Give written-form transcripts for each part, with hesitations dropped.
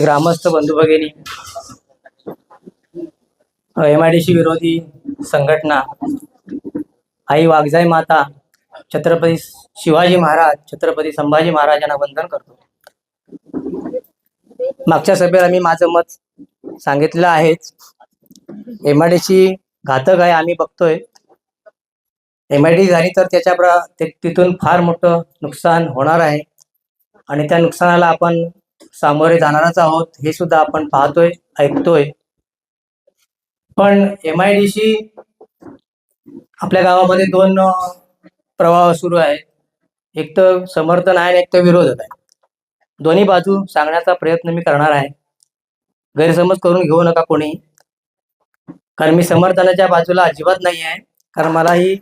ग्रामस्थ बंधू भगिनी, MIDC विरोधी संघटना, आई वाघजाई माता, छत्रपती शिवाजी महाराज, छत्रपती संभाजी महाराजांना वंदन करतो. मागच्या सभेला मी माझं मत सांगितलं आहेच. MIDC घातक आहे, आम्ही बघतोय. MIDC झाली तर तिथून फार मोठं नुकसान होणार आहे आणि त्या नुकसानाला आपण सामोरे जाणारच आहोत, हे सुद्धा आपण पाहतोय, ऐकतोय. पण MIDC आपल्या गावामध्ये दोन प्रवाह सुरू आहेत. एक तर समर्थन आहे आणि एक तर विरोधक आहे. दोन्ही बाजू सांगण्याचा प्रयत्न मी करणार आहे. गैरसमज करून घेऊ नका कोणी, कारण मी समर्थनाच्या बाजूला अजिबात नाही आहे. कारण मला ही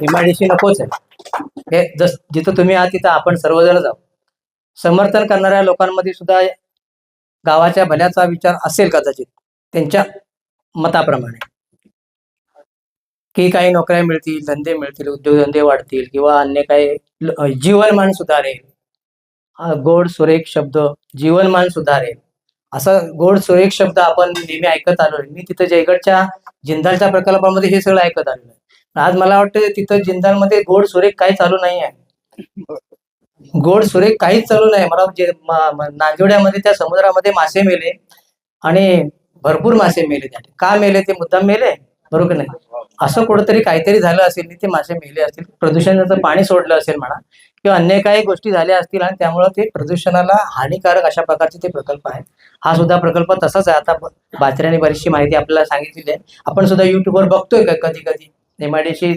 MIDC नकोच आहे. हे जिथं तुम्ही आहात तिथं आपण सर्वजण जाऊ. समर्थन करणाऱ्या लोकांमध्ये सुद्धा गावाच्या भल्याचा विचार असेल कदाचित त्यांच्या मताप्रमाणे, की काही नोकऱ्या मिळतील, धंदे मिळतील, उद्योगधंदे वाढतील किंवा अन्य काही जीवनमान सुधारेल. गोड सुरेख शब्द, जीवनमान सुधारेल, असा गोड सुरेख शब्द आपण नेहमी ऐकत आलोय. मी तिथं जयगडच्या जिंदालच्या प्रकल्पामध्ये हे सगळं ऐकत आलोय. आज मला वाटतं तिथं जिंदालमध्ये गोड सुरेख काही चालू नाही आहे. गोड सुरेख काहीच चालू नाही. मला नांदिवड्यामध्ये त्या समुद्रामध्ये मासे मेले आणि भरपूर मासे मेले. त्याने का मेले? ते मुद्दाम मेले, बरोबर नाही? असं कुठंतरी काहीतरी झालं असेल, ते मासे मेले असतील, प्रदूषणाचं पाणी सोडलं असेल म्हणा, किंवा अन्य काही गोष्टी झाल्या असतील आणि त्यामुळे ते प्रदूषणाला हानिकारक अशा प्रकारचे ते प्रकल्प आहेत. हा सुद्धा प्रकल्प तसाच आहे. आता बाचऱ्याने बरीचशी माहिती आपल्याला सांगितलेली आहे. आपण सुद्धा युट्यूबवर बघतोय का कधी कधी MIDC